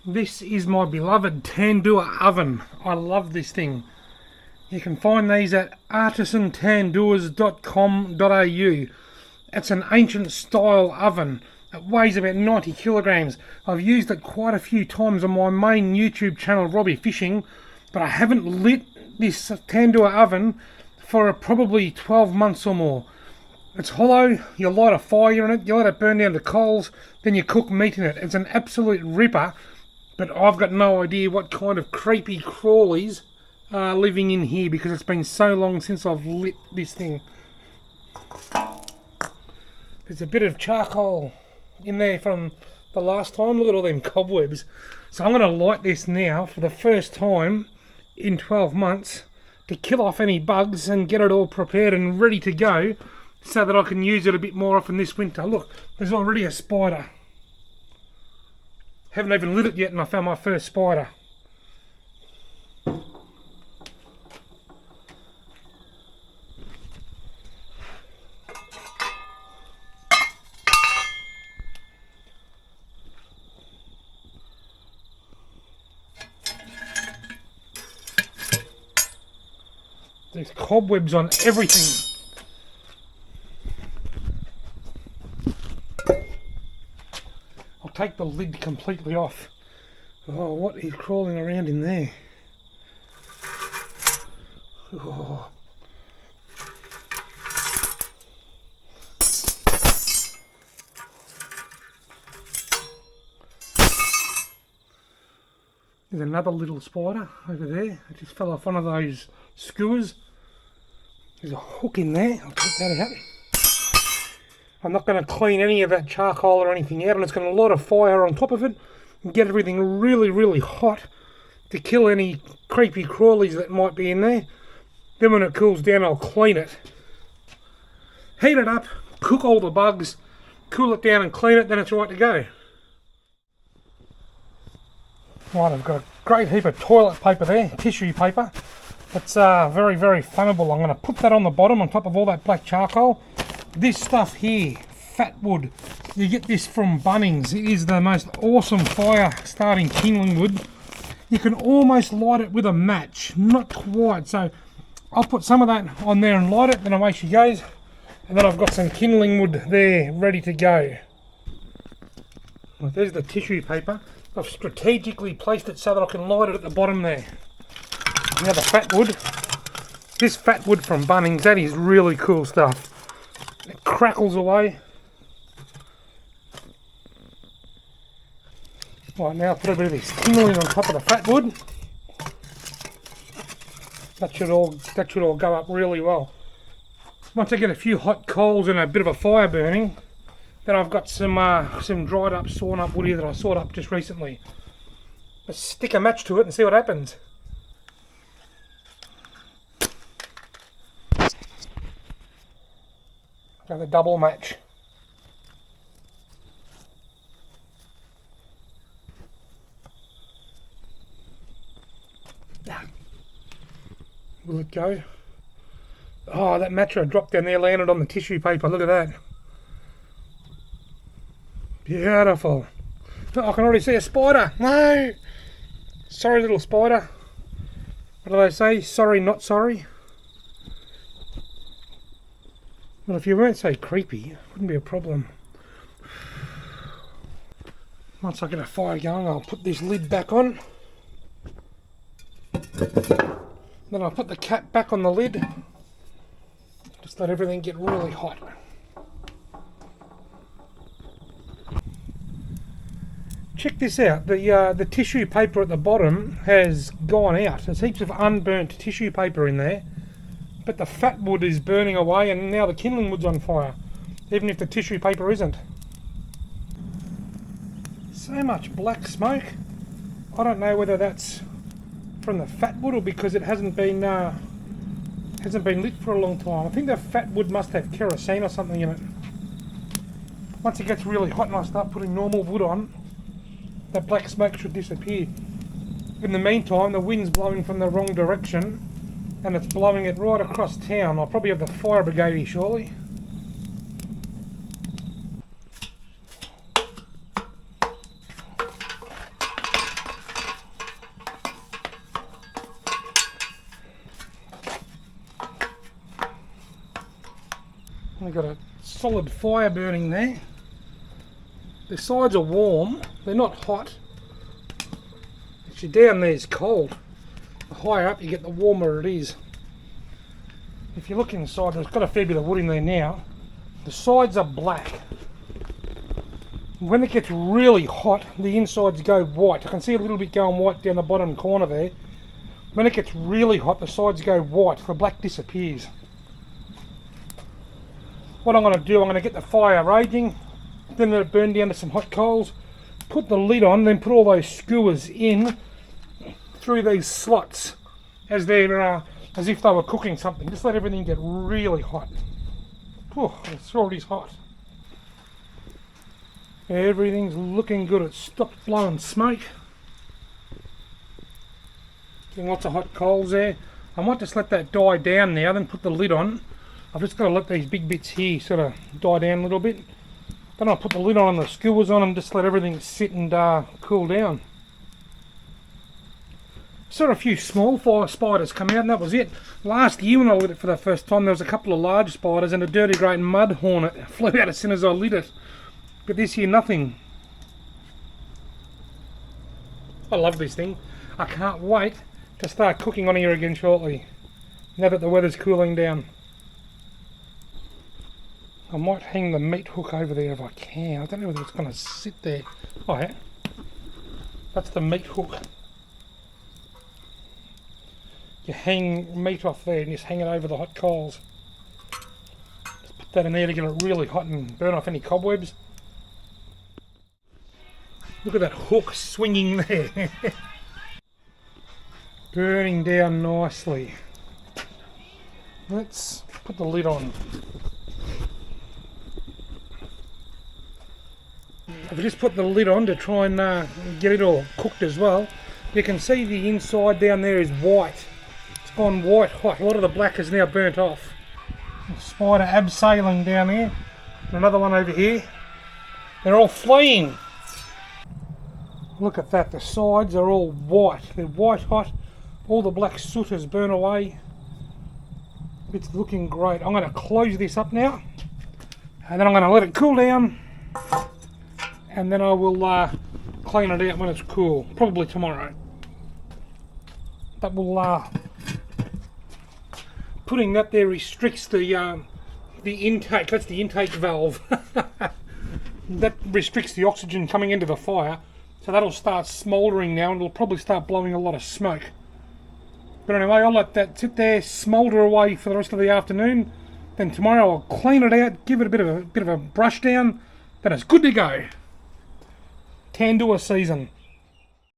This is my beloved Tandoor oven. I love this thing. You can find these at artisantandoors.com.au. It's an ancient style oven. It weighs about 90 kilograms. I've used it quite a few times on my main YouTube channel, Robbie Fishing, but I haven't lit this Tandoor oven for probably 12 months or more. It's hollow, you light a fire in it, you let it burn down to coals, then you cook meat in it. It's an absolute ripper, but I've got no idea what kind of creepy crawlies are living in here because it's been so long since I've lit this thing. There's a bit of charcoal in there from the last time. Look at all them cobwebs. So I'm going to light this now for the first time in 12 months to kill off any bugs and get it all prepared and ready to go so that I can use it a bit more often this winter. Look, there's already a spider. Haven't even lit it yet and I found my first spider. There's cobwebs on everything. I'll take the lid completely off. Oh, what is crawling around in there? Oh. There's another little spider over there. It just fell off one of those skewers. There's a hook in there. I'll take that out. I'm not going to clean any of that charcoal or anything out, and it's going to light a fire on top of it and get everything really, really hot to kill any creepy crawlies that might be in there. Then when it cools down, I'll clean it. Heat it up, cook all the bugs, cool it down and clean it, then it's right to go. Right, I've got a great heap of toilet paper there, tissue paper. It's very, very flammable. I'm going to put that on the bottom on top of all that black charcoal. This stuff here, fat wood, you get this from Bunnings. It is the most awesome fire starting kindling wood. You can almost light it with a match, not quite. So I'll put some of that on there and light it, then away she goes. And then I've got some kindling wood there ready to go. Well, there's the tissue paper. I've strategically placed it so that I can light it at the bottom there. Now the fat wood. This fat wood from Bunnings, that is really cool stuff. It crackles away. Right, now I'll put a bit of this kindling on top of the fat wood. That should all go up really well. Once I get a few hot coals and a bit of a fire burning, then I've got some dried up, sawn up wood here that I sawed up just recently. Let's stick a match to it and see what happens. Got the double match. Will it go? Oh, that match I dropped down there landed on the tissue paper. Look at that. Beautiful. Oh, I can already see a spider. No! Sorry, little spider. What do they say? Sorry, not sorry. Well, if you weren't so creepy, it wouldn't be a problem. Once I get a fire going, I'll put this lid back on. Then I'll put the cap back on the lid. Just let everything get really hot. Check this out. The tissue paper at the bottom has gone out. There's heaps of unburnt tissue paper in there. But the fat wood is burning away and now the kindling wood's on fire, even if the tissue paper isn't. So much black smoke. I don't know whether that's from the fat wood or because it hasn't been lit for a long time. I think the fat wood must have kerosene or something in it. Once it gets really hot and I start putting normal wood on, that black smoke should disappear. In the meantime, the wind's blowing from the wrong direction and it's blowing it right across town. I'll probably have the fire brigade here shortly. We've got a solid fire burning there. The sides are warm, they're not hot. Actually down there is cold. The higher up you get, the warmer it is. If you look inside, there's got a fair bit of wood in there now. The sides are black. When it gets really hot, the insides go white. I can see a little bit going white down the bottom corner there. When it gets really hot, the sides go white, the black disappears. What I'm going to do, I'm going to get the fire raging, then let it burn down to some hot coals, put the lid on, then put all those skewers in through these slots as if they were cooking something. Just let everything get really hot. Oh, it's already hot. Everything's looking good. It's stopped blowing smoke. Getting lots of hot coals there. I might just let that die down now, then put the lid on. I've just got to let these big bits here sort of die down a little bit. Then I'll put the lid on and the skewers on and just let everything sit and cool down. Saw a few small fire spiders come out and that was it. Last year when I lit it for the first time, there was a couple of large spiders and a dirty great mud hornet flew out as soon as I lit it. But this year, nothing. I love this thing. I can't wait to start cooking on here again shortly, now that the weather's cooling down. I might hang the meat hook over there if I can. I don't know whether it's going to sit there. Oh yeah, that's the meat hook. You hang meat off there and just hang it over the hot coals. Just put that in there to get it really hot and burn off any cobwebs. Look at that hook swinging there. Burning down nicely. Let's put the lid on. I've just put the lid on to try and get it all cooked as well. You can see the inside down there is white. It's gone white hot. A lot of the black is now burnt off. A spider abseiling down there. And another one over here. They're all fleeing. Look at that, the sides are all white. They're white hot. All the black soot has burnt away. It's looking great. I'm going to close this up now. And then I'm going to let it cool down. And then I will clean it out when it's cool. Probably tomorrow. That will... putting that there restricts the intake. That's the intake valve. That restricts the oxygen coming into the fire. So that'll start smouldering now and it'll probably start blowing a lot of smoke. But anyway, I'll let that sit there, smoulder away for the rest of the afternoon. Then tomorrow I'll clean it out, give it a bit of a brush down, then it's good to go. Tandoor season.